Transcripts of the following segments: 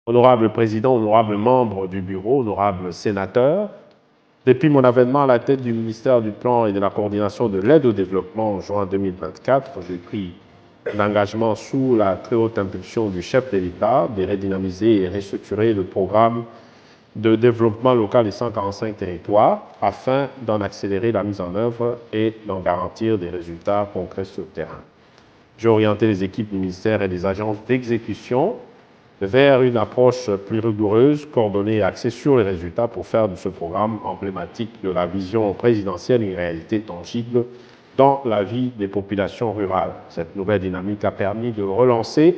Honorable Président, honorables membres du bureau, honorables sénateurs, depuis mon avènement à la tête du ministère du Plan et de la Coordination de l'aide au développement en juin 2024, j'ai pris l'engagement sous la très haute impulsion du chef de l'État de redynamiser et restructurer le programme de développement local des 145 territoires afin d'en accélérer la mise en œuvre et d'en garantir des résultats concrets sur le terrain. J'ai orienté les équipes du ministère et des agences d'exécution vers une approche plus rigoureuse, coordonnée et axée sur les résultats pour faire de ce programme emblématique de la vision présidentielle une réalité tangible dans la vie des populations rurales. Cette nouvelle dynamique a permis de relancer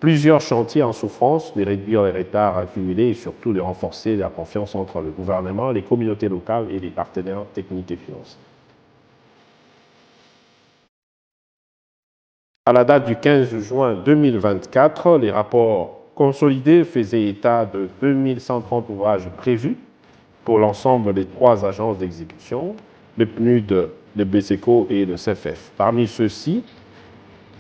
plusieurs chantiers en souffrance, de réduire les retards accumulés et surtout de renforcer la confiance entre le gouvernement, les communautés locales et les partenaires techniques et financiers. À la date du 15 juin 2024, les rapports consolidés faisaient état de 2130 ouvrages prévus pour l'ensemble des 3 agences d'exécution, le PNUD, le BSECO et le CFF. Parmi ceux-ci,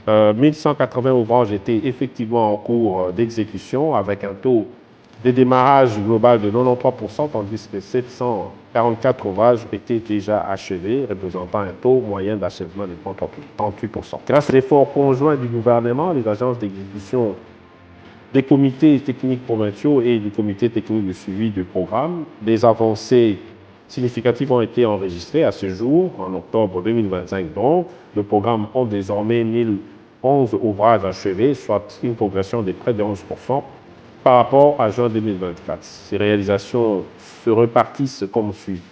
1180 ouvrages étaient effectivement en cours d'exécution avec un taux de démarrage global de 93%, tandis que 744 ouvrages étaient déjà achevés, représentant un taux moyen d'achèvement de 38%. Grâce à l'effort conjoint du gouvernement, les agences d'exécution des comités techniques provinciaux et du comité technique de suivi du programme, des avancées significatives ont été enregistrées à ce jour, en octobre 2025 donc. Le programme compte désormais 1011 ouvrages achevés, soit une progression de près de 11% par rapport à juin 2024. Ces réalisations se repartissent comme suit.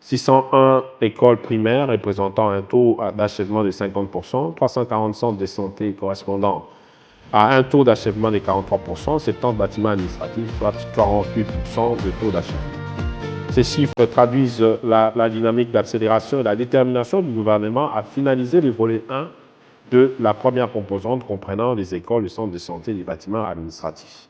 601 écoles primaires représentant un taux d'achèvement de 50%, 340 centres de santé correspondant à un taux d'achèvement de 43%, 70 bâtiments administratifs, soit 48% de taux d'achèvement. Ces chiffres traduisent la dynamique d'accélération et la détermination du gouvernement à finaliser le volet 1 de la première composante comprenant les écoles, les centres de santé et les bâtiments administratifs.